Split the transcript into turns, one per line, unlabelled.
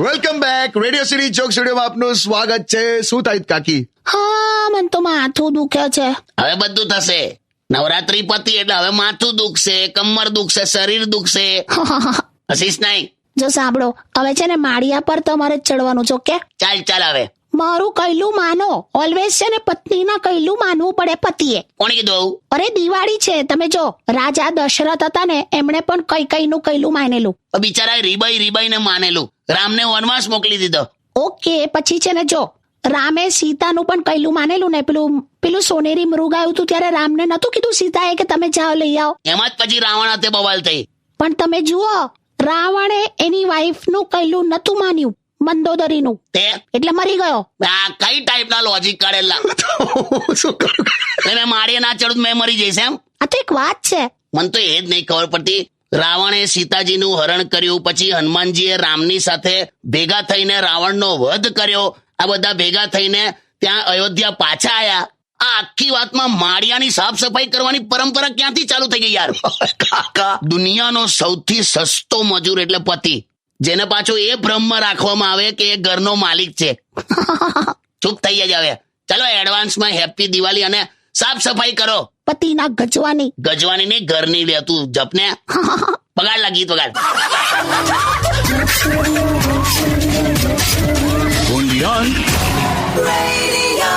Welcome back. Radio city joke સ્ટુડિયોમાં આપનું સ્વાગત છે. શું થાય કાકી?
હા, મને તો માથું દુખે છે.
હવે બધું થશે. નવરાત્રી પતી એટલે હવે માથું દુખશે, કમર દુખશે, શરીર દુખશે. હસીશ નહીં.
જો સાંભળો, હવે છે ને માળિયા પર તમારે જ ચડવાનું છે, ઓકે?
ચાલ હવે.
મારું કહેલું માનો. ઓલવેઝ છે ને પત્નીના કહેલું માનવું પડે પતિએ.
કોણે કીધું આવું?
અરે દિવાળી છે, તમે જો રાજા દશરથ હતા ને, એમણે પણ કઈનું કહેલું માનેલું.
બિચારાએ રીબાઈને માનેલું. રામને વનવાસ મોકલી દીધો.
ઓકે, પછી છે ને જો રામે સીતાનું પણ કહેલું માનેલું ને. પેલું સોનેરી મૃગ આવ્યું હતું ત્યારે રામને નતું કીધું સીતાએ કે તમે જાઓ લઈ આવો.
એમાં જ પછી રાવણ હાથે બવાલ થઈ.
પણ તમે જુઓ, રાવણે એની વાઈફનું કહેલું નતું માન્યું, મંદોદરીનું,
તે
એટલે મરી ગયો.
આ કઈ ટાઈપના લોજિક કાઢેલા?
શું કરું?
મેં માળીએ ના ચડું મેં મરી જઈશ એમ?
આ તો એક વાત છે.
મને તો એ જ નહીં ખબર પડતી. રાવણે સીતાજીનું હરણ કર્યું, પછી હનુમાનજીએ રામની સાથે ભેગા થઈને રાવણનો વધ કર્યો. આ બધા ભેગા થઈને ત્યાં અયોધ્યા પાછા આયા. આ આખી વાતમાં માળિયાની સાફ સફાઈ કરવાની પરંપરા ક્યાંથી ચાલુ થઈ ગઈ યાર? કાકા, દુનિયાનો સૌથી સસ્તો મજૂર એટલે પતિ, જેને પાછો એ ભ્રમમાં રાખવામાં આવે કે એ ઘરનો માલિક છે. ચૂપ થઈ જાય હવે. ચલો એડવાન્સમાં હેપી દિવાળી અને સાફ સફાઈ કરો.
પતિના
ગજવાની નહીં, ઘરની લે તું જપને. પગાર લા, ગીત વગાડ.
Radio